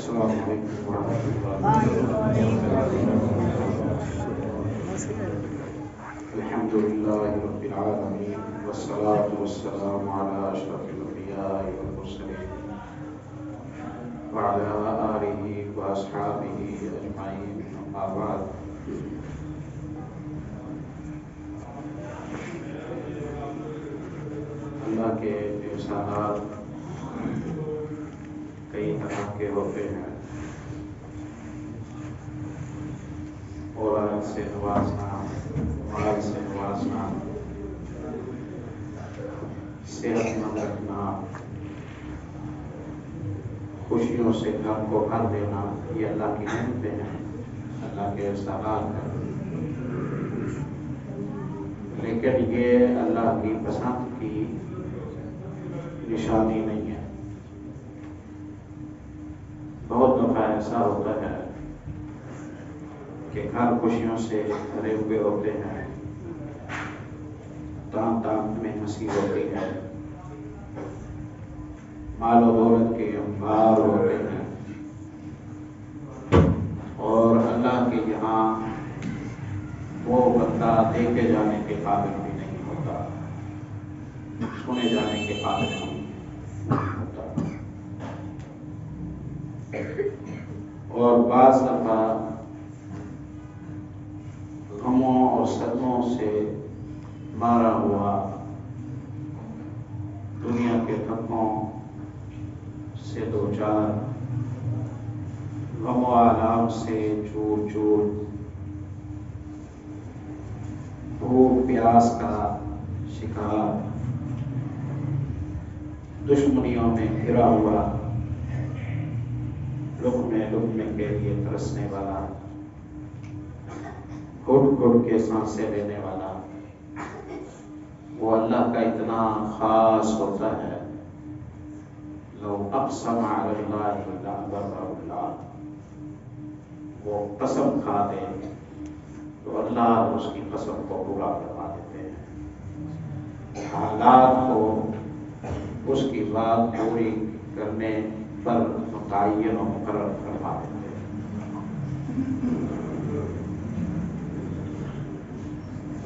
السلام علیکم ورحمۃ اللہ الحمد للہ رب العالمین والصلاة والسلام علی اشرف الانبیاء والمرسلین وعلی آلہ واصحابہ اجمعین، اما بعد۔ اللہ کے احسانات کئی طرح کے ہوتے ہیں۔ اولاد سے نوازنا، مال سے نوازنا، صحت مند رکھنا، خوشیوں سے گھر کو بھر دینا، یہ اللہ کی نعمتیں ہیں، اللہ کے احسانات ہیں۔ لیکن یہ اللہ کی پسند کی نشانی نہیں ہے۔ بہت دفعہ ایسا ہوتا ہے کہ گھر خوشیوں سے بھرے ہوئے ہوتے ہیں، تام تام میں ہنسی ہوتی ہے، مال و دولت کے انبار ہوتے ہیں، اور اللہ کے یہاں وہ بندہ دیکھے جانے کے قابل بھی نہیں ہوتا، سنے جانے کے قابل نہیں ہوتا، اور بعض دفعہ غموں اور صدموں سے مارا ہوا، دنیا کے دھکوں سے دوچار، غم و آلام سے چور چور، بھوک پیاس کا شکار، دشمنیوں میں گھرا ہوا، لقمے کے لیے ترسنے والا، گھٹ گھٹ کے سانسیں لینے والا، وہ اللہ کا اتنا خاص ہوتا ہے۔ لو اقسم علی اللہ لأبرہ اللہ، وہ قسم کھا دے تو اللہ اس کی قسم کو پورا کروا دیتے ہیں، حالات کو اس کی بات پوری کرنے پر متعین و مقرر کروا دیتے ہیں۔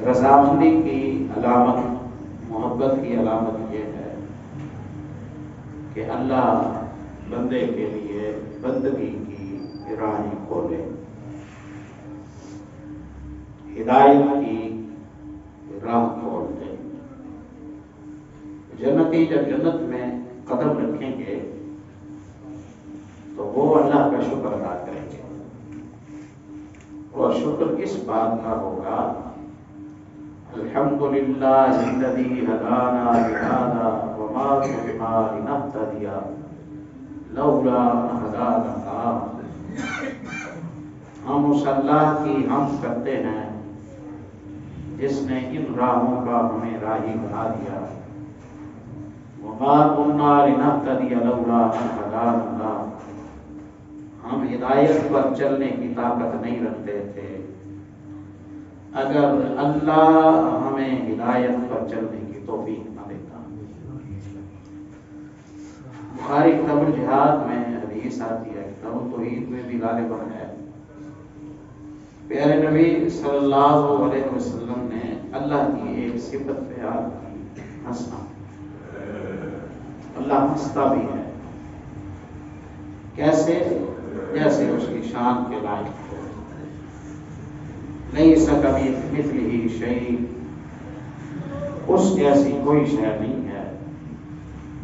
رضامندی کی علامت، محبت کی علامت یہ ہے کہ اللہ بندے کے لیے بندگی کی راہیں کھولے، ہدایت کی راہ کھول دے۔ جنتی جب جنت میں قدم رکھیں گے تو وہ اللہ کا شکر ادا کریں گے، اور شکر اس بات کا ہوگا الحمدللہ الذی ہدانا لہذا وما كنا لنہتدی لولا ان ہدانا اللہ۔ ہم اس اللہ کی حمد کرتے ہیں جس نے ان راہوں کا ہمیں راہی بنا دیا، وما كنا لنہتدی لولا ان ہدانا اللہ، ہم ہدایت پر چلنے کی طاقت نہیں رکھتے تھے اگر اللہ ہمیں ہدایت پر چلنے کی توفیق نہ دیتا۔ بخاری کتاب الجہاد میں حدیث آتی ہے، کتاب التوحید میں بھی غالباً ہے، پیارے نبی صلی اللہ علیہ وسلم نے اللہ کی ایک صفت بیان کی، ہنسنا۔ اللہ ہنستا بھی ہے، کیسے؟ جیسے اس کی شان کے لائق ہو۔ لیس کمثلہ شیء، اس جیسی کوئی شے نہیں ہے،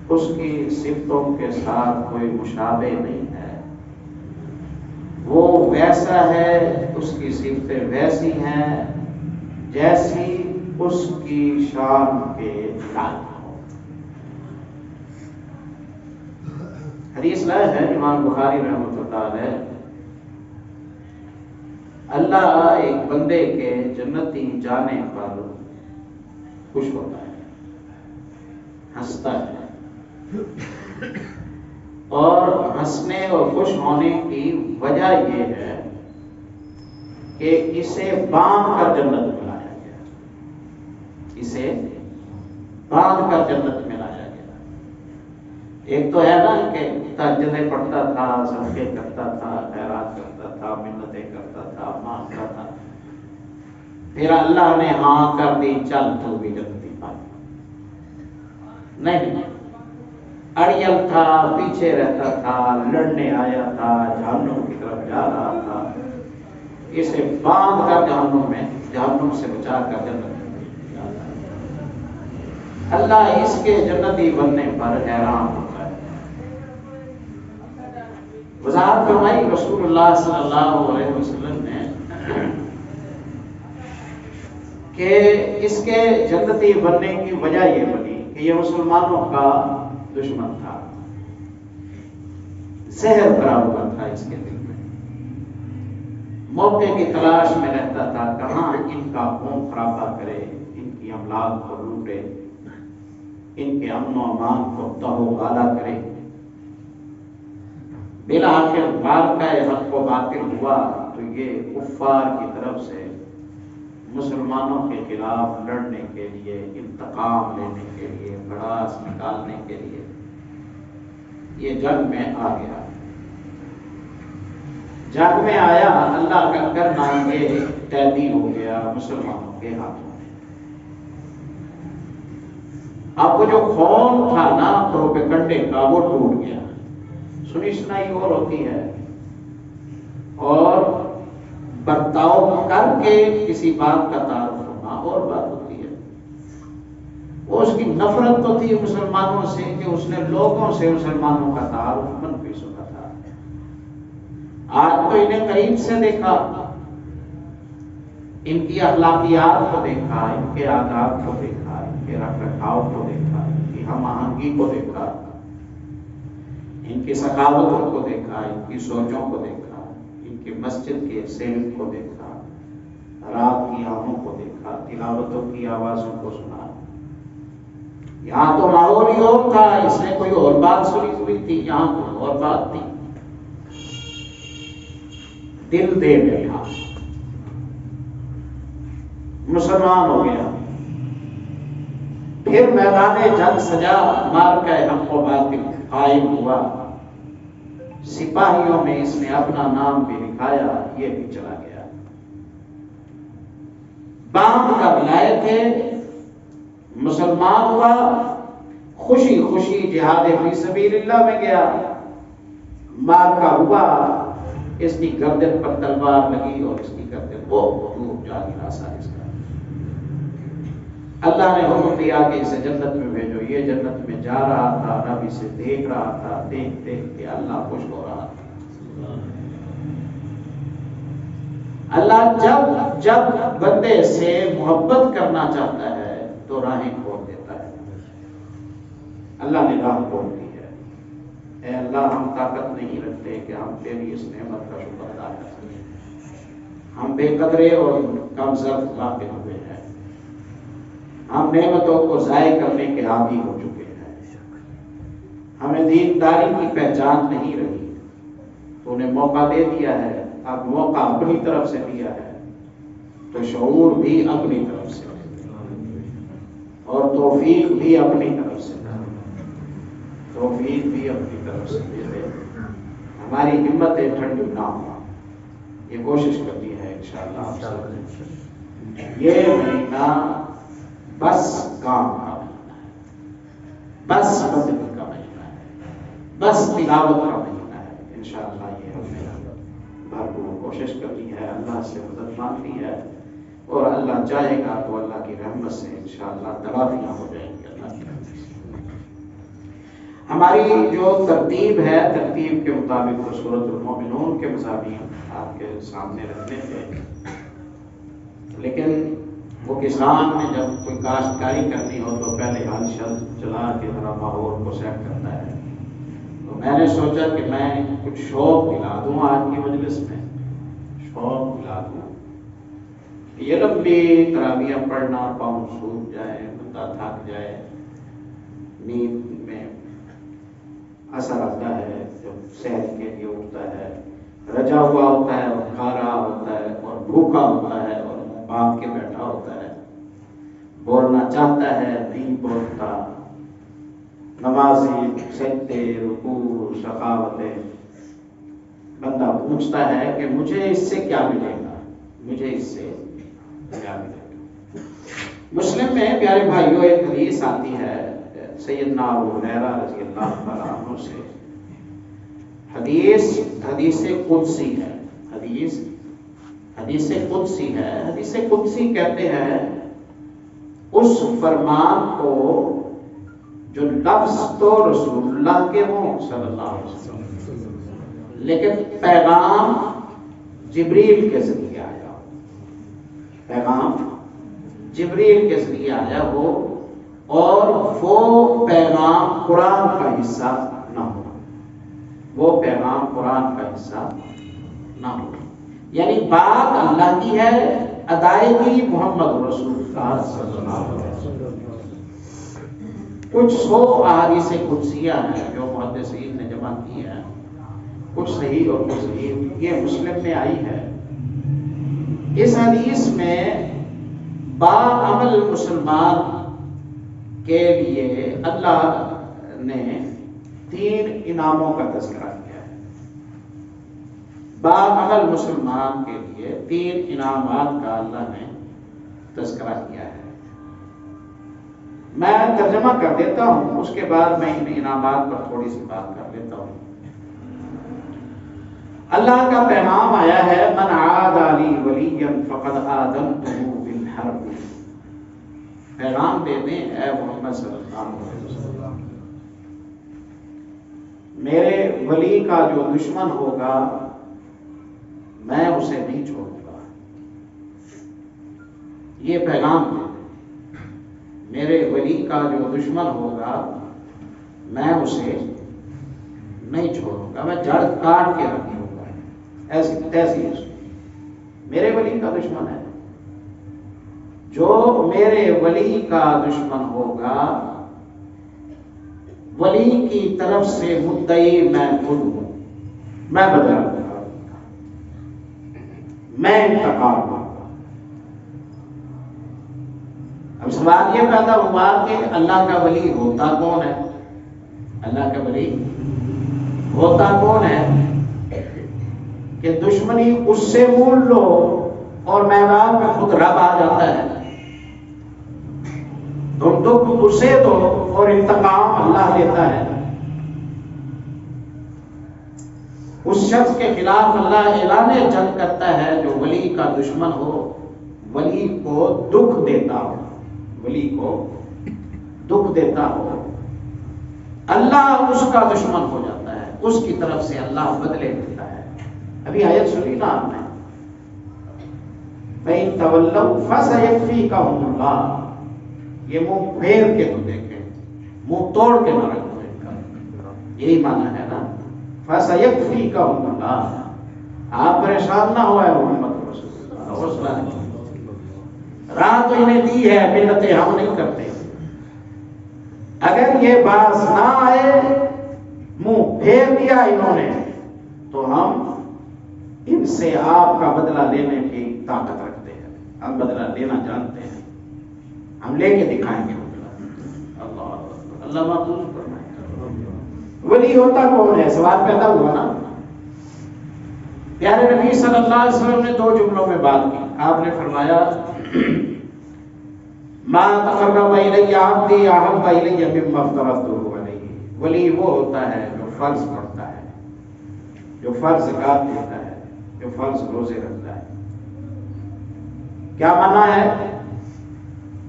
اس کی صفتوں کے ساتھ کوئی مشابہ نہیں ہے، وہ ویسا ہے، اس کی صفتیں ویسی ہیں جیسی اس کی شان کے لائق ہو۔ حدیث لائق ہے امام بخاری رحمۃ اللہ علیہ، اللہ ایک بندے کے جنتی جانے پر خوش ہوتا ہے، ہنستا ہے، اور ہنسنے اور خوش ہونے کی وجہ یہ ہے کہ اسے باندھ کر جنت میں لایا گیا، اسے باندھ کر جنت میں لایا گیا۔ ایک تو ہے نا کہ تہجدیں پڑھتا تھا، صدقے کرتا تھا، خیرات کرتا تھا، منتیں کرتا تھا، مانگتا تھا، پھر اللہ نے ہاں کر دی، چل تو بھی جنتی پا نہیں، اڑیل تھا، پیچھے رہتا تھا، لڑنے آیا تھا، جہنم کی طرف جا رہا تھا، اسے باندھ کر جہنم سے بچا کر جنت میں جاتا ہے۔ اللہ اس کے جنتی بننے پر حیران ہوتا ہے۔ وضاحت فرمائی رسول اللہ صلی اللہ علیہ وسلم نے کہ اس کے جنتی بننے کی وجہ یہ بنی کہ یہ مسلمانوں کا دشمن تھا، زہر بھرا ہوا تھا اس کے دل میں، موقع کی تلاش میں رہتا تھا کہاں ان کا خون خرابہ کرے، ان کی املاک کو لوٹے، ان کے امن و امان کو تہو غالہ کرے۔ بالآخر معرکہ حق و باطل ہوا تو یہ کفار کی طرف سے مسلمانوں کے خلاف لڑنے کے لیے، انتقام لینے کے لیے، بھڑاس نکالنے کے لیے یہ جنگ میں آ گیا۔ جنگ میں آیا، اللہ کا کرنا یہ قیدی ہو گیا مسلمانوں کے ہاتھوں میں۔ اب وہ جو خون تھا نا پروپیگنڈے کا، وہ ٹوٹ گیا۔ سنی سنائی اور ہوتی ہے، اور برتاؤ کر کے کسی بات کا تعارف ہونا اور بات ہوتی ہے۔ وہ اس کی نفرت تو تھی مسلمانوں سے کہ اس نے لوگوں سے مسلمانوں کا تعارف منفی سنا تھا۔ آج تو انہیں قریب سے دیکھا، ان کی اخلاقیات کو دیکھا، ان کے آداب کو دیکھا، ان کے رکھ رکھاؤ کو دیکھا، ان کی ہم آہنگی کو دیکھا، ان کی ثقافتوں کو دیکھا، ان کی سوچوں کو دیکھا، ان کی مسجد کے سیل کو دیکھا، رات کی آنکھوں کو دیکھا، تلاوتوں کی آوازوں کو سنا۔ یہاں تو ماحول ہی اور تھا، اس نے کوئی اور بات سنی ہوئی تھی، یہاں کوئی اور بات تھی۔ دل دے بیٹھا، مسلمان ہو گیا۔ پھر میدان جنگ سجا، معرکہ حق و باطل قائم ہوا، سپاہیوں میں اس نے اپنا نام بھی لکھایا، یہ بھی چلا گیا۔ باندھ کر لائے تھے، مسلمان ہوا، خوشی خوشی جہاد فی سبیل اللہ میں گیا، معرکہ ہوا، اس کی گردن پر تلوار لگی اور اس کی گردن وہ ڈوب جا گرا سائز کا۔ اللہ نے حکم دیا کہ اسے جنت میں بھیجو۔ یہ جنت میں جا رہا تھا، رب اسے دیکھ رہا تھا، دیکھ دیکھ کے اللہ خوش ہو رہا تھا۔ اللہ جب بندے سے محبت کرنا چاہتا ہے تو راہیں کھول دیتا ہے۔ اللہ نے راہ کھول دی ہے۔ اے اللہ، ہم طاقت نہیں رکھتے کہ ہم تیری اس نعمت کا شکر ادا کر سکیں۔ ہم بے قدرے اور کم ظرف واقع ہوئے ہیں، ہم نعمتوں کو ضائع کرنے کے عادی ہو چکے ہیں، ہمیں دینداری کی پہچان نہیں رہی۔ تو نے موقع دے دیا ہے، اب موقع اپنی طرف سے دیا ہے تو شعور بھی اپنی طرف سے اور توفیق بھی اپنی طرف سے، توفیق بھی اپنی طرف سے دے دے، ہماری ہمتیں ٹھنڈی نہ ہو، یہ کوشش کرنی ہے انشاءاللہ۔ یہ مہینہ بس کام کا مہینہ ہے، بس بندگی کا مہینہ ہے، بس تلاوت کا مہینہ ہے۔ انشاءاللہ یہ ہم نے بھرپور کوشش کرنی ہے، اللہ سے مدد مانگنی ہے، اور اللہ چاہے گا تو اللہ کی رحمت سے انشاءاللہ تلافیاں ہو جائیں گی اللہ کی رحمت سے۔ ہماری جو ترتیب ہے، ترتیب کے مطابق تو سورۃ المومنون کے مضامین آپ کے سامنے رکھنے تھے، لیکن وہ کسان نے جب کوئی کاشتکاری کرنی ہو تو پہلے ہل شل چلا کے ذرا ماحول کو سیٹ کرتا ہے، تو میں نے سوچا کہ میں کچھ شوق دلا دوں آج کی مجلس میں، شوق دلا دوں۔ یہ لمبی تراویح پڑھنا، پاؤں سوکھ جائے، بندہ تھک جائے، نیند میں اثر آتا ہے، جب صحت کے لیے اٹھتا ہے، رجا ہوا ہوتا ہے اور کھا رہا ہوتا ہے اور بھوکا ہوتا ہے اور باندھ کے بیٹھا ہوتا ہے، بولنا چاہتا ہے نہیں بولتا، نمازی سجدے رکوع سخاوتیں، بندہ پوچھتا ہے کہ مجھے اس سے کیا ملے گا، مجھے اس سے کیا ملے گا۔ مسلم میں پیارے بھائیوں ایک حدیث آتی ہے سیدنا ابو ہریرہ رضی اللہ تعالیٰ عنہ سے، حدیث قدسی ہے، حدیث قدسی ہے۔ حدیث قدسی کہتے ہیں اس فرمان کو جو لفظ تو رسول اللہ کے ہوں صلی اللہ علیہ وسلم، لیکن پیغام جبریل کے ذریعے آیا، پیغام جبریل کے ذریعے آیا ہو، اور وہ پیغام قرآن کا حصہ نہ ہو، وہ پیغام قرآن کا حصہ نہ ہو، یعنی بات اللہ کی ہے، ادائیگی محمد رسول اللہ صلی اللہ علیہ وسلم۔ کچھ 100 احادیث قدسیہ ہیں جو محدثین نے جمع کی ہیں، کچھ صحیح اور کچھ ضعیف، یہ مسلم میں آئی ہے۔ اس حدیث میں باعمل مسلمان کے لیے اللہ نے 3 انعاموں کا تذکرہ کیا ہے۔ باعمل مسلمان کے لیے 3 انعامات کا اللہ نے تذکرہ کیا ہے۔ میں ترجمہ کر دیتا ہوں، اس کے بعد میں ان انعامات پر تھوڑی سی بات کر لیتا ہوں۔ اللہ کا پیغام آیا ہے من عاد لی ولیا فقد آذنتہ بالحرب، پیغام دے دیں اے محمد صلی اللہ علیہ وسلم، میرے ولی کا جو دشمن ہوگا میں اسے نہیں چھوڑوں گا، یہ پیغام دے دیں، میرے ولی کا جو دشمن ہوگا میں اسے نہیں چھوڑوں گا، میں جڑ کاٹ کے رکھوں گا، ایسی تیسی میرے ولی کا دشمن ہے، جو میرے ولی کا دشمن ہوگا ولی کی طرف سے مدعی میں خود ہوں، میں بدلہ کروں گا، میں انتقام کروں گا۔ اب سوال یہ پیدا ہوا کہ اللہ کا ولی ہوتا کون ہے؟ اللہ کا ولی ہوتا کون ہے کہ دشمنی اس سے مول لو اور میدان میں خود رب آ جاتا ہے، تم دکھ اسے دو اور انتقام اللہ لیتا ہے۔ اس شخص کے خلاف اللہ اعلان جنگ کرتا ہے جو ولی کا دشمن ہو، ولی کو دکھ دیتا ہو، ولی کو دکھ دیتا ہو، اللہ اس کا دشمن ہو جاتا ہے، اس کی طرف سے اللہ بدلے دیتا ہے۔ ابھی آیت سنی نا آپ نے، فَإِن تَوَلَّوْا فَسَيَكْفِيكَهُمُ اللَّهُ، یہ منہ پھیر کے تو دیکھیں، منہ توڑ کے نہ رکھو ان کا، یہی معنی ہے نا، فَسَيَكْفِيكَهُمُ اللَّهُ، آپ پریشان نہ ہوئے محمد رسول اللہ، حوصلہ نہیں، راہ تو انہیں دی ہے، منتیں ہم نہیں کرتے، اگر یہ باز نہ آئے، منہ پھیر دیا انہوں نے، تو ہم ان سے آپ کا بدلہ لینے کی طاقت رکھتے ہیں، ہم بدلہ لینا جانتے ہیں، ہم لے کے دکھائیں گے بدلہ۔ اللہ محفوظ فرمائے۔ ولی ہوتا کون ہے؟ سوال پیدا ہوا نا۔ پیارے نبی صلی اللہ علیہ وسلم نے 2 جملوں میں بات کی، آپ نے فرمایا ما تقرب الی عبدی احب الی مما افترضته علیہ، ولی وہ ہوتا ہے جو فرض پڑھتا ہے، جو فرض زکات دیتا ہے، جو فرض روزے رکھتا ہے۔ کیا معنی ہے؟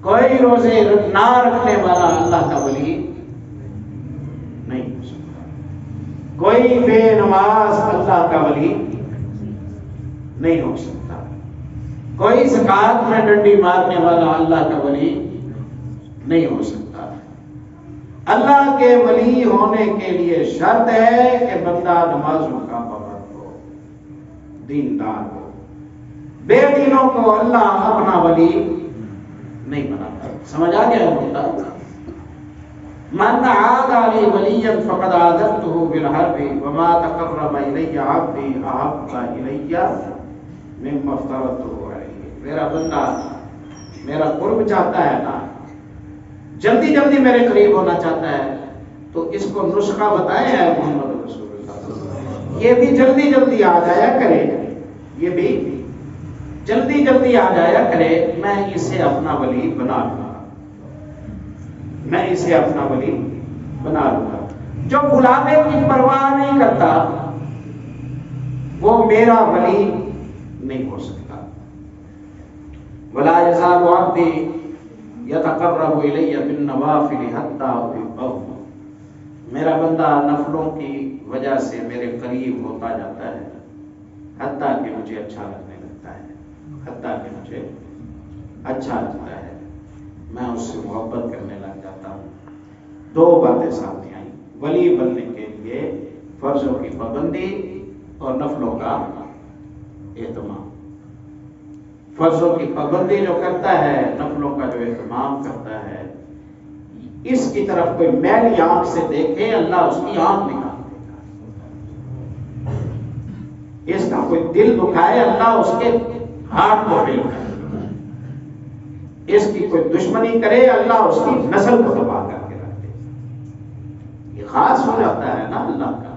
کوئی روزے نہ رکھنے والا اللہ کا ولی نہیں ہو سکتا، کوئی بے نماز اللہ کا ولی نہیں ہو سکتا، کوئی زکات میں ڈنڈی مارنے والا اللہ کا ولی نہیں ہو سکتا۔ اللہ کے ولی ہونے کے لیے شرط ہے کہ بندہ نمازوں کا پابند ہو، دیندار ہو۔ بے دینوں کو اللہ اپنا ولی نہیں بناتا۔ سمجھ آ گیا ہوتا؟ من عاد لی ولیا فقد آذنتہ بالحرب وما تقرب الی عبدی احب الی مما افترضتہ علیہ، میرا بندہ میرا قرب چاہتا ہے نا، جلدی جلدی میرے قریب ہونا چاہتا ہے، تو اس کو نسخہ بتائیں ہے محمد رسول یہ بھی جلدی جلدی آ جایا کرے، یہ بھی جلدی جلدی آ جایا کرے، میں اسے اپنا ولی بنا لوں گا، میں اسے اپنا ولی بنا لوں گا۔ جو بلانے کی پرواہ نہیں کرتا وہ میرا ولی نہیں ہو سکتا۔ وَلَا يَزَالُ عَبْدِي يَتَقَرَّبُ إِلَيَّ بِالنَّوَافِلِ حَتَّى أُحِبَّهُ، میرا بندہ نفلوں کی وجہ سے میرے قریب ہوتا جاتا ہے حتیٰ کہ مجھے اچھا لگنے لگتا ہے، حتیٰ کہ مجھے اچھا لگتا ہے، میں اس سے محبت کرنے لگ جاتا ہوں۔ دو باتیں سامنے آئیں، ولی بننے کے لیے فرضوں کی پابندی اور نفلوں کا اہتمام۔ فرضوں کی پابندی جو کرتا ہے، نفلوں کا جو اہتمام کرتا ہے، اس کی طرف کوئی میلی آنکھ سے دیکھے اللہ اس کی آنکھ نکال دے گا، اس کا کوئی دل دکھائے اللہ اس کے ہاتھ کو ہل کر دے گا، اس کی کوئی دشمنی کرے اللہ اس کی نسل کو تباہ کر کے رکھ دے گا۔ یہ خاص ہو جاتا ہے نا اللہ کا۔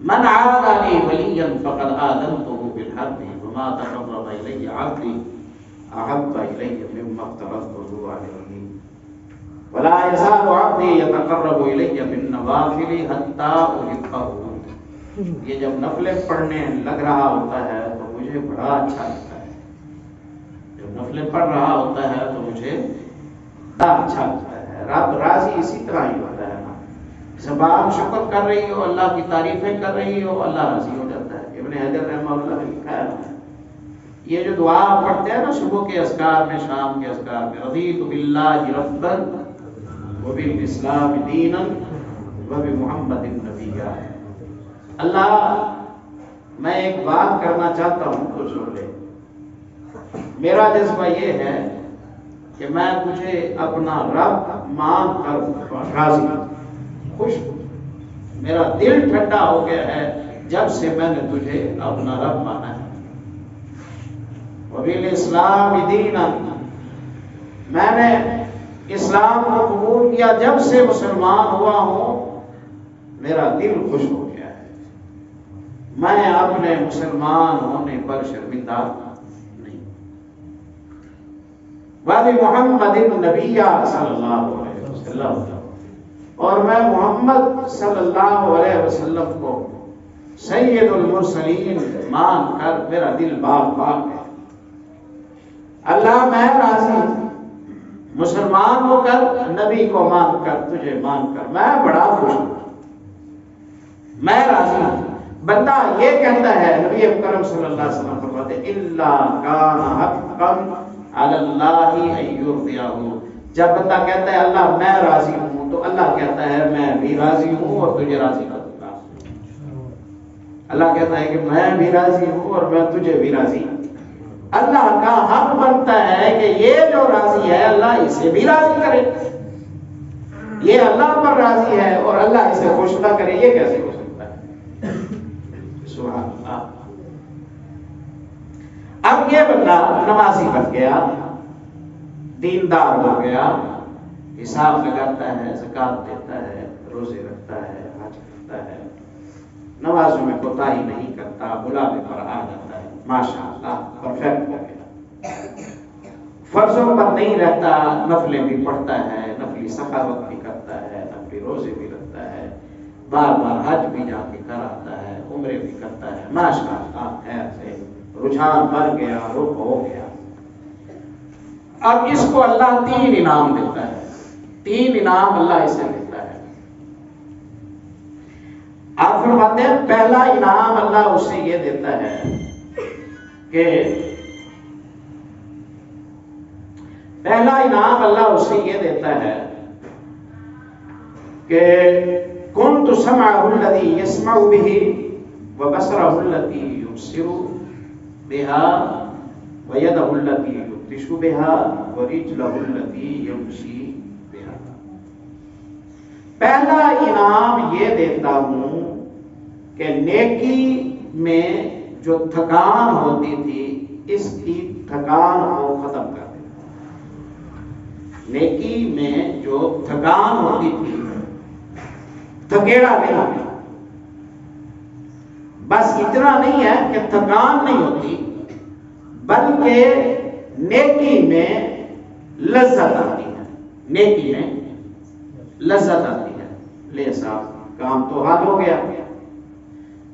من عاد لی ولیا فقد آذنتہ بالحرب وما تقرب الی عبدی احب الی مما افترضته علیہ ولا یزال عبدی یتقرب الی بالنوافل حتی احبہ۔ یہ جب نفلیں پڑھنے لگ رہا ہوتا ہے تو مجھے بڑا اچھا لگتا ہے، جب نفلیں پڑھ رہا ہوتا ہے تو مجھے بڑا اچھا لگتا ہے۔ رب راضی اسی طرح ہی ہوتا ہے نا، زبان شکر کر رہی ہو، اللہ کی تعریفیں کر رہی ہو، اللہ راضی ہو جاتا ہے۔ ابن حجر رحمہ اللہ نے لکھا ہے، یہ جو دعا پڑھتے ہیں نا صبح کے اذکار میں، شام کے اذکار میں، رضیت باللہ ربا وبالاسلام دینا وبمحمد نبیا، اللہ میں ایک بات کرنا چاہتا ہوں تو سن لے، میرا جذبہ یہ ہے کہ میں تجھے اپنا رب مان کر راضی ہوں، خوش ہوں، میرا دل ٹھنڈا ہو گیا ہے جب سے میں نے تجھے اپنا رب مانا ہے۔ وبالاسلام دینا، میں نے اسلام کو قبول کیا جب سے مسلمان ہوا ہوں، میرا دل خوش ہو گیا ہے، میں اپنے مسلمان ہونے پر شرمندہ نہیں۔ وبمحمد النبی صلی اللہ علیہ وسلم، اور میں محمد صلی اللہ علیہ وسلم کو سید المرسلین مان کر میرا دل باغ باغ ہے۔ اللہ میں راضی ہوں، مسلمان ہو کر، نبی کو مان کر، تجھے مان کر میں بڑا خوش ہوں، میں راضی ہوں۔ بندہ یہ کہتا ہے، نبی اکرم صلی اللہ علیہ وسلم فرماتے ہیں الا کان حقا علی اللہ ان یرضیہ، جب بندہ کہتا ہے اللہ میں راضی ہوں تو اللہ کہتا ہے میں بھی راضی ہوں اور تجھے راضی کر دوں گا۔ اللہ کہتا ہے کہ میں بھی راضی ہوں اور میں تجھے بھی راضی ہوں۔ اللہ کا حق بنتا ہے کہ یہ جو راضی ہے اللہ اسے بھی راضی کرے، یہ اللہ پر راضی ہے اور اللہ اسے خوش نہ کرے، یہ کیسے ہو سکتا ہے؟ سبحان اللہ۔ اب یہ بندہ نمازی بن گیا، دیندار ہو گیا، حساب لگاتا ہے، زکات دیتا ہے، روزے رکھتا ہے، حج کرتا ہے، نمازوں میں کوتاہی نہیں کرتا، بلانے پر آ جاتا ہے، ماشاءاللہ پرفیکٹ ہو گیا۔ فرضوں پر نہیں رہتا، نفلیں بھی پڑھتا ہے، نفلی سخاوت بھی کرتا ہے، نفلی روزے بھی رکھتا ہے، بار بار حج بھی جا کے کر آتا ہے، عمرے بھی کرتا ہے، ماشاءاللہ خیر سے رجحان بڑھ گیا، رخ ہو گیا۔ اب اس کو اللہ 3 انعام دیتا ہے، 3 انعام اللہ اسے دیتا ہے۔ آپ فرماتے ہیں پہلا انعام اللہ اسے یہ دیتا ہے کہ پہلا انعام اللہ اسے یہ دیتا ہے کہ کنت سمعہ الذی یسمع بہ وبصرہ الذی یبصر بہا ویدہ الذی یبطش بہا ورجلہ الذی یمشی بہا۔ پہلا انعام یہ دیتا ہوں کہ نیکی میں جو تھکان ہوتی تھی اس کی تھکان کو ختم کر دیتا، نیکی میں جو تھکان ہوتی تھی، تھکیڑا نہیں، بس اتنا نہیں ہے کہ تھکان نہیں ہوتی، بلکہ نیکی میں لذت آتی ہے، نیکی میں لذت آتی ہے۔ لے صاحب کام تو حل ہو گیا،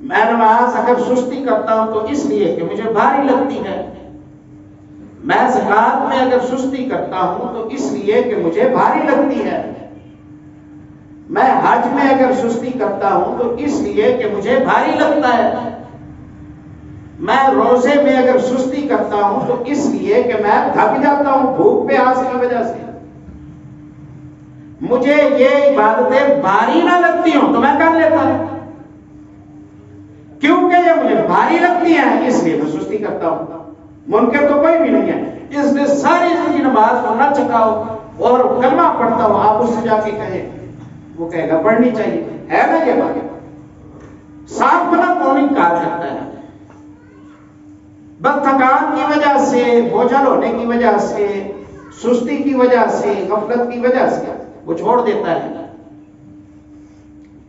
میں نماز اگر سستی کرتا ہوں تو اس لیے کہ مجھے بھاری لگتی ہے، میں زکات میں اگر سستی کرتا ہوں تو اس لیے کہ مجھے بھاری لگتی ہے، میں حج میں اگر سستی کرتا ہوں تو اس لیے کہ مجھے بھاری لگتا ہے، میں روزے میں اگر سستی کرتا ہوں تو اس لیے کہ میں تھک جاتا ہوں بھوک پیاس کی وجہ سے، مجھے یہ عبادتیں بھاری نہ لگتی ہوں تو میں کر لیتا ہوں، کیونکہ یہ مجھے بھاری لگتی ہیں اس لیے میں سستی کرتا ہوں۔ منکر تو کوئی بھی نہیں ہے، اس نے ساری زندگی نماز کو نہ چکاؤ اور کلمہ پڑھتا ہو، آپ اس سے جا کے کہیں، وہ کہے گا پڑھنی چاہیے، ہے نا یہ بات؟ صاف بنا کون انکار کرتا ہے؟ بس تھکان کی وجہ سے، بوجھل ہونے کی وجہ سے، سستی کی وجہ سے، غفلت کی وجہ سے وہ چھوڑ دیتا ہے۔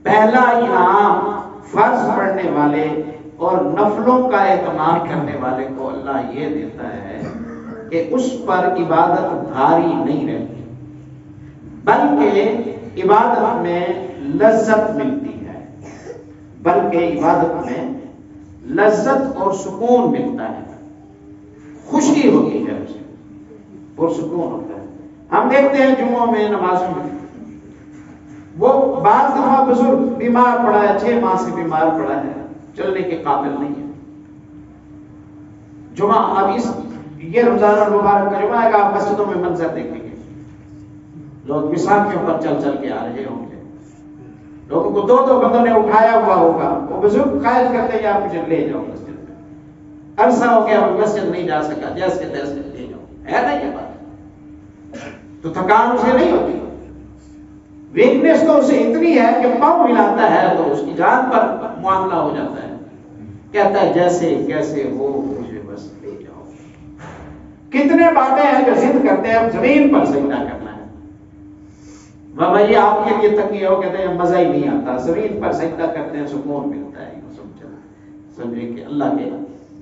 پہلا انعام فرض پڑھنے والے اور نفلوں کا اہتمام کرنے والے کو اللہ یہ دیتا ہے کہ اس پر عبادت بھاری نہیں رہتی، بلکہ عبادت میں لذت ملتی ہے، بلکہ عبادت میں لذت اور سکون ملتا ہے، خوشی ہوتی ہے اسے، پرسکون ہوتا ہے۔ ہم دیکھتے ہیں جمعوں میں، نمازوں میں، وہ بعض دفعہ بزرگ بیمار پڑا ہے، 6 ماہ سے بیمار پڑا ہے، چلنے کے قابل نہیں ہے، جمعہ اب یہ رمضان المبارک کا جمعہ ہے، آپ مسجدوں میں منظر دیکھیں گے، لوگ وساکھیوں پر چل چل کے آ رہے ہوں گے، لوگوں کو 2 بندوں نے اٹھایا ہوا ہوگا، وہ بزرگ قائد کرتے ہیں آپ مجھے لے جاؤ مسجد میں، عرصہ ہو گیا وہ مسجد نہیں جا سکا، جیسے تیسے لے جاؤ، ہے نا یہ بات؟ تو تھکان اسے نہیں ہوتی، ویکنیس تو اسے اتنی ہے کہ پاؤں ہلاتا ہے تو اس کی جان پر معاملہ ہو جاتا ہے، کہتا ہے جیسے کیسے ہو مجھے بس لے جاؤ۔ کتنے باتیں ہیں جو ضد کرتے ہیں اب زمین پر سجدہ کرنا ہے، بھائی آپ کے لیے تنگی ہو، کہتے ہیں مزہ ہی نہیں آتا، زمین پر سجدہ کرتے ہیں سکون ملتا ہے، سمجھے کہ اللہ کے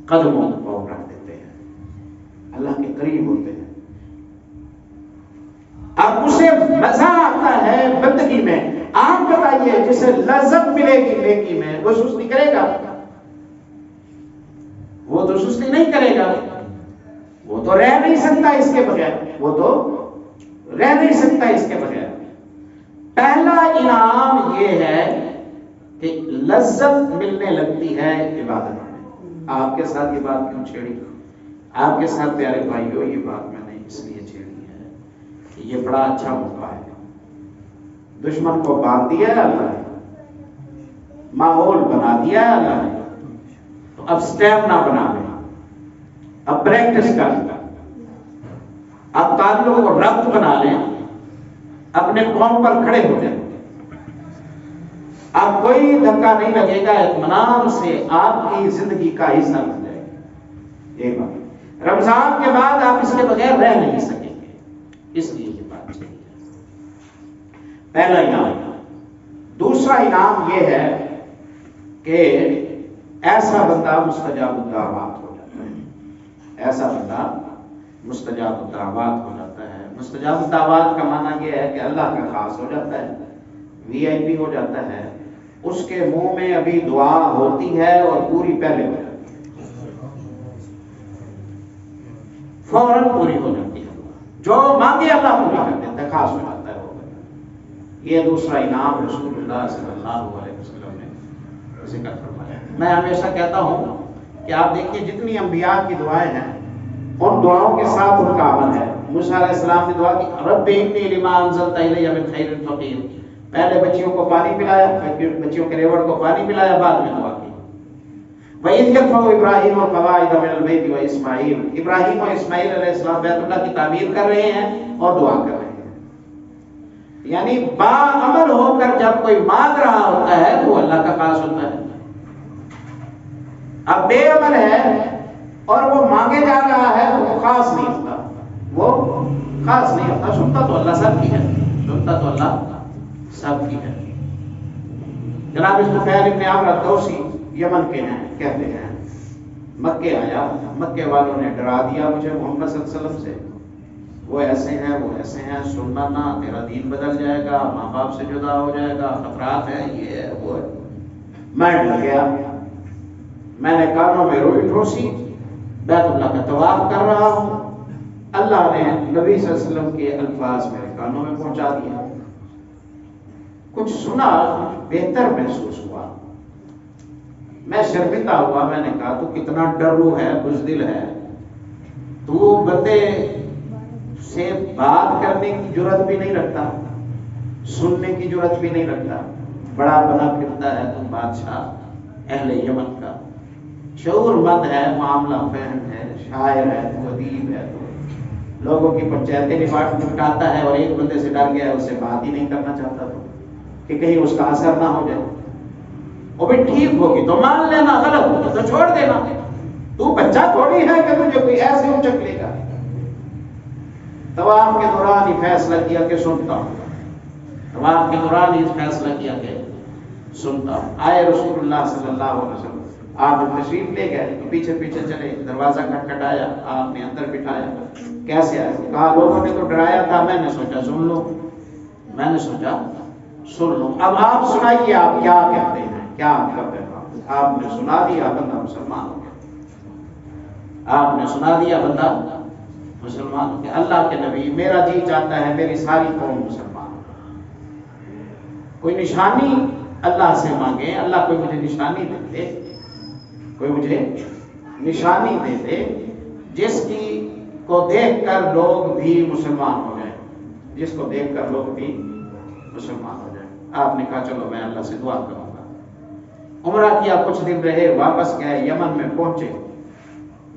قدموں کو پاؤں رکھ دیتے ہیں، اللہ کے قریب ہوتے ہیں۔ اب اسے مزہ آتا ہے بندگی میں، آپ بتائیے جسے لذت ملے گی نیکی میں، وہ سستی کرے گا؟ وہ تو سستی نہیں کرے گا، وہ تو رہ نہیں سکتا اس کے بغیر، وہ تو رہ نہیں سکتا اس کے بغیر۔ پہلا انعام یہ ہے کہ لذت ملنے لگتی ہے عبادت میں۔ آپ کے ساتھ یہ بات کیوں چھیڑی؟ آپ کے ساتھ پیارے بھائیو یہ بات میں نے اس لیے چھیڑی ہے کہ یہ بڑا اچھا موقع ہے، دشمن کو باندھ دیا ہے اللہ نے، ماحول بنا دیا ہے اللہ نے، تو اب سٹیمنا بنا لیں، اب پریکٹس کر لیں، اب تعلق کو ربط بنا لیں، اپنے قوم پر کھڑے ہو جائیں، اب کوئی دھکا نہیں لگے گا، اطمینان سے آپ کی زندگی کا حصہ بن جائے گا۔ ایک بات، رمضان کے بعد آپ اس کے بغیر رہ نہیں سکیں گے، اس لیے یہ بات چاہیے۔ پہلا انعام۔ دوسرا انعام یہ ہے کہ ایسا بندہ مستجاب الدعوات ہو جاتا ہے، ایسا بندہ مستجاب الدعوات ہو جاتا ہے۔ مستجاب الدعوات کا معنی یہ ہے کہ اللہ کا خاص ہو جاتا ہے، وی آئی پی ہو جاتا ہے، اس کے منہ میں ابھی دعا ہوتی ہے اور پوری پہلے ہو جاتی ہے، فوراً پوری ہو جاتی ہے، جو مانگے اللہ پوری کر دیتا ہے، خاص ہو جاتا ہے وہ۔ یہ دوسرا انعام رسول اللہ صلی اللہ علیہ وسلم نے ذکر فرمایا۔ میں ہمیشہ کہتا ہوں کہ آپ دیکھیے جتنی انبیاء کی دعائیں ہیں، ان دعاؤں کے ساتھ ان کا عمل ہے۔ موسیٰ علیہ السلام نے دعا کی، رب انی لما انزلت الی من خیر فقیر، پہلے بچیوں کو پانی پلایا، بچیوں کے ریوڑ کو پانی پلایا، بعد میں دعا کی۔ وَإِذْ يَرْفَعُ إِبْرَاهِيمُ الْقَوَاعِدَ مِنَ الْبَيْتِ وَإِسْمَاعِيلُ، ابراہیم اور اسماعیل علیہ السلام بیت اللہ کی تعمیر کر رہے ہیں اور دعا کر رہے ہیں، یعنی باعمل ہو کر جب کوئی مانگ رہا ہوتا ہے تو اللہ کا خاص ہوتا ہے۔ اب بے عمل ہے اور وہ مانگے جا رہا ہے تو وہ خاص نہیں ہوتا، وہ خاص نہیں ہوتا۔ سنتا تو اللہ سب کی ہے، سنتا تو اللہ سب کی ہے۔ جناب طفیل ابن عمرو الدوسی یمن کے ہیں، کہتے ہیں مکے آیا، مکے والوں نے ڈرا دیا مجھے محمد صلی اللہ علیہ وسلم سے، وہ ایسے ہیں وہ ایسے ہیں، سننا نہ، تیرا دین بدل جائے گا، ماں باپ سے جدا ہو جائے گا، خطرات ہیں، یہ ہے وہ ہے۔ میں ڈر گیا، میں نے کانوں میں روئی ٹھوسی، بیت اللہ کا طواف کر رہا ہوں، اللہ نے نبی صلی اللہ علیہ وسلم کے الفاظ میرے کانوں میں پہنچا دیا، کچھ سنا، بہتر محسوس ہوا، میں شرمندہ ہوا، میں نے کہا تو کتنا ڈرو ہے، بزدل ہے، تو بندے سے بات کرنے کی جرات بھی نہیں رکھتا، سننے کی جرات بھی نہیں رکھتا، بڑا بنا پھرتا ہے تو بادشاہ اہل یمن کا، شعور مند ہے، معاملہ فہم ہے، شاعر ہے، تو ادیب ہے، تو لوگوں کی پنچایتیں نپٹاتا ہے، اور ایک بندے سے ڈر گیا ہے، اس سے بات ہی نہیں کرنا چاہتا تو کہ کہیں اس کا اثر نہ ہو جائے، وہ بھی ٹھیک ہوگی تو مان لینا، غلط ہوگی تو چھوڑ دینا، تو بچہ تھوڑی ہے کہ تجھے کوئی ایسے اچک لے گا۔ طواف کے دوران ہی فیصلہ کیا کہ سنتا ہوں، طواف کے دوران ہی فیصلہ کیا کہ سنتا ہوں۔ آئے رسول اللہ صلی اللہ علیہ وسلم، آپ تشریف لے گئے تو پیچھے پیچھے چلے، دروازہ کھٹکھٹایا، آپ نے اندر بٹھایا، کیسے آئے؟ کہا لوگوں نے تو ڈرایا تھا، میں نے سوچا سن لو، میں نے سوچا سن لو، اب آپ سنائیے آپ کیا کہتے ہیں، کیا آپ آپ نے سنا دیا، بندہ مسلمان ہو گیا، آپ نے سنا دیا، بندہ مسلمان ہو گیا۔ اللہ کے نبی، میرا جی چاہتا ہے میری ساری قوم مسلمان ہو، کوئی نشانی اللہ سے مانگے، اللہ کوئی مجھے نشانی دے دے، کوئی مجھے نشانی دے دے جس کی کو دیکھ کر لوگ بھی مسلمان ہو جائیں، جس کو دیکھ کر لوگ بھی مسلمان ہو جائیں۔ آپ نے کہا چلو میں اللہ سے دعا کروں گا، عمرہ کیا، کچھ دن رہے، واپس گئے، یمن میں پہنچے،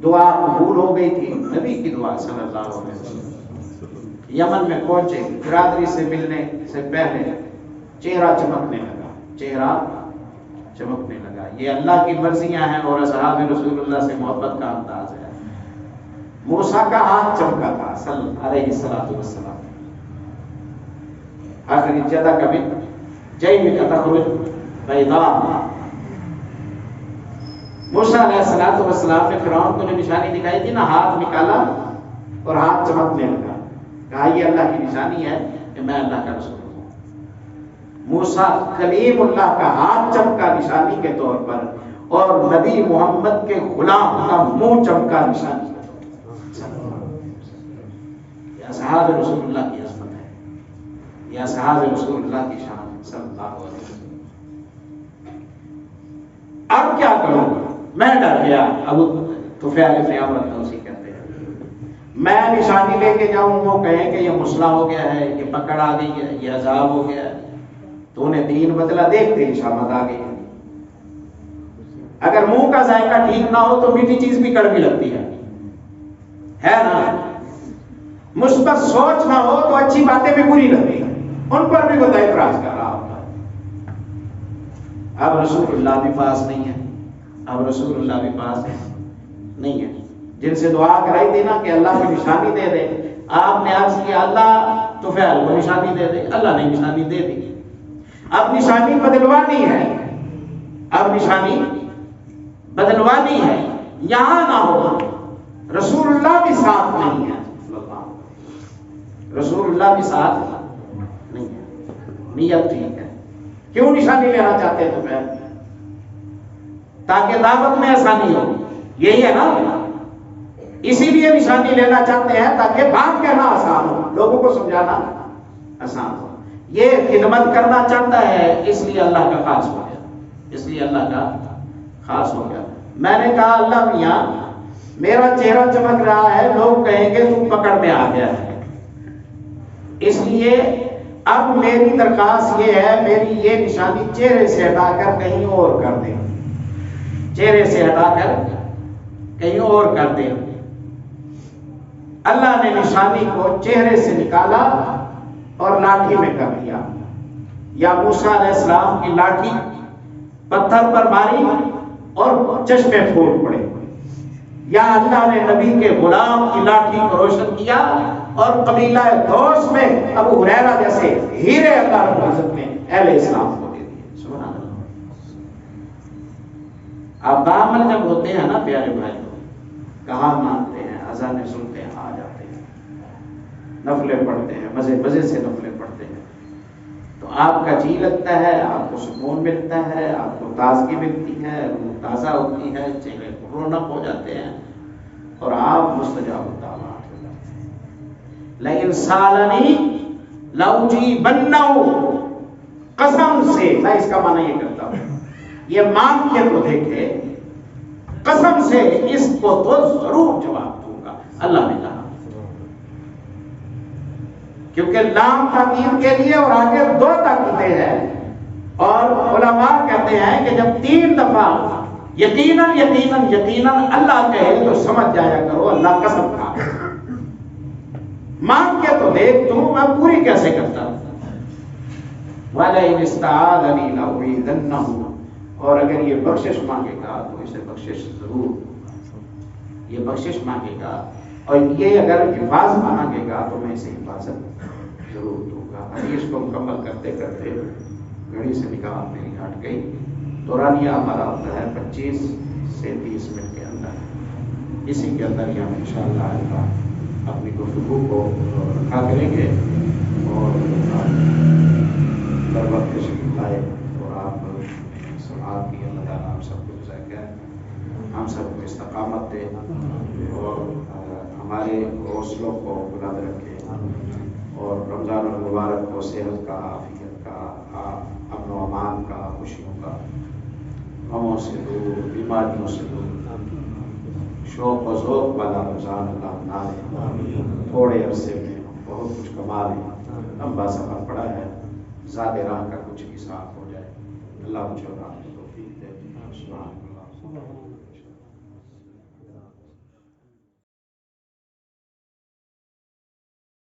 دعا قبول ہو گئی تھی، نبی کی دعا صلی اللہ علیہ وسلم۔ یمن میں پہنچے، برادری سے ملنے سے پہلے چہرہ چمکنے لگا، چہرہ چمکنے لگا، یہ اللہ کی مرضیاں ہیں اور اصحاب رسول اللہ سے محبت کا انداز ہے۔ موسیٰ کا ہاتھ چمکا تھا صلی اللہ علیہ وسلم، آخری جدہ کا بھی جئی میں تخرج بیضاء، موسیٰ علیہ السلام نے فرعون کو جو نشانی دکھائی تھی نا، ہاتھ نکالا اور ہاتھ چمکنے لگا، کہا یہ اللہ کی نشانی ہے کہ میں اللہ کا رسول ہوں۔ موسیٰ کلیم اللہ کا ہاتھ چمکا نشانی کے طور پر، اور نبی محمد کے غلام کا منہ چمکا نشانی کے طور پر۔ یہ اصحاب رسول اللہ کی عظمت ہے، یہ اصحاب رسول اللہ کی شان صلی اللہ علیہ وسلم۔ اب کیا کروں گا؟ میں ڈر گیا، ابو طفیل ابن عمرو الدوسی کہتے ہیں، میں نشانی لے کے جاؤں، وہ کہیں کہ یہ مسئلہ ہو گیا ہے، یہ پکڑ آ گئی ہے، یہ عذاب ہو گیا ہے، تو انہیں دین بدلا، دیکھتے ہی شامت آ گئی۔ اگر منہ کا ذائقہ ٹھیک نہ ہو تو میٹھی چیز بھی کڑوی لگتی ہے نا، مثبت سوچ نہ ہو تو اچھی باتیں بھی بری لگتی ہیں، ان پر بھی خدا اعتراض کر رہا ہوتا ہے۔ اب رسول اللہ بھی پاس نہیں ہے، اب رسول اللہ بھی پاس نہیں ہے، جن سے دعا کرائی تھی نا کہ اللہ کی نشانی دے دے، آپ نے عرض کیا اللہ طفیل کو نشانی دے دے، اللہ نے نشانی دے دی۔ اب نشانی بدلوانی ہے، اب نشانی بدلوانی ہے، یہاں نہ ہو، رسول اللہ بھی ساتھ نہیں ہے، رسول اللہ بھی ساتھ نہیں ہے، نیت ٹھیک ہے، کیوں نشانی لینا چاہتے ہیں طفیل؟ تاکہ دعوت میں آسانی ہو، یہی ہے نا، اسی لیے نشانی لینا چاہتے ہیں تاکہ بات کہنا آسان ہو، لوگوں کو سمجھانا آسان ہو، یہ خدمت کرنا چاہتا ہے، اس لیے اللہ کا خاص ہو گیا، اس لیے اللہ کا خاص ہو گیا۔ میں نے کہا اللہ میاں میرا چہرہ چمک رہا ہے، لوگ کہیں گے تو پکڑ میں آ گیا ہے، اس لیے اب میری درخواست یہ ہے، میری یہ نشانی چہرے سے ہٹا کر کہیں اور کر دیں، چہرے سے ہٹا کر کہیں اور کر دیں۔ اللہ نے نشانی کو چہرے سے نکالا اور لاٹھی میں کر دیا، یا موسیٰ علیہ السلام کی لاٹھی پتھر پر ماری اور چشمے پھوٹ پڑے، یا اللہ نے نبی کے غلام کی لاٹھی کو روشن کیا اور قبیلہ دوس میں ابو ہریرہ جیسے ہیرے اللہ رب العزت نے اہل اسلام کو دے دیے۔ سبحان اللہ، آپ بعمل جب ہوتے ہیں نا پیارے بھائیوں، کہاں مانتے ہیں، اذانیں سنتے ہیں، آ جاتے ہیں، نفلیں پڑھتے ہیں، مزے مزے سے نفلیں پڑھتے ہیں، تو آپ کا جی لگتا ہے، آپ کو سکون ملتا ہے، آپ کو تازگی ملتی ہے، روح تازہ ہوتی ہے، چہرے کو رونق ہو جاتے ہیں، اور آپ مستجاب الدعوات ہو جاتے ہیں۔ لیکن سالنی لأجیبنہ، قسم سے میں اس کا معنی یہ کرتا ہوں، یہ مانگ کے تو دیکھے، قسم سے اس کو تو ضرور جواب دوں گا، اللہ نے کہا، کیونکہ لام تاکید کے لیے اور آگے 2 تاکیدیں ہیں، اور علماء کہتے ہیں کہ جب 3 دفعہ یقیناً یقیناً یقیناً اللہ کہے تو سمجھ جایا کرو اللہ قسم کھا، مانگ کے تو دیکھ تم میں پوری کیسے کرتا ہوں۔ وَلَئِنِ اسْتَعَاذَنِي لَأُعِيذَنَّهُ، اور اگر یہ بخشش مانگے گا تو اسے بخشش ضرور دوں گا، یہ بخشش مانگے گا، اور یہ اگر حفاظت مانگے گا تو میں اسے حفاظت ضرور دوں گا۔ حدیث کو مکمل کرتے کرتے گھڑی سے نگاہ میری ہٹ گئی۔ دورانیہ ہمارا ہوتا ہے 25 سے 30 منٹ کے اندر، اسی کے اندر ہی ہم انشاءاللہ اپنی گفتگو کو رکھا کریں گے، اور در وقت تشریف لائے اور آپ سماعت کی، اللہ تعالیٰ ہم سب کو جزائے خیر، ہم سب کو استقامت دے، اور ہمارے حوصلوں کو بلند رکھے، اور رمضان المبارک کو صحت کا، عافیت کا، امن و امان کا، خوشیوں کا، غموں سے دور، بیماریوں سے دور، شوق و ذوق والا رمضان اللہ بنا لے، تھوڑے عرصے میں بہت کچھ کما لیں، لمبا سفر پڑا ہے، زاد راہ کا کچھ بھی صاف ہو جائے، اللہ مجھے اور آپ کو توفیق دے، سبحان اللہ۔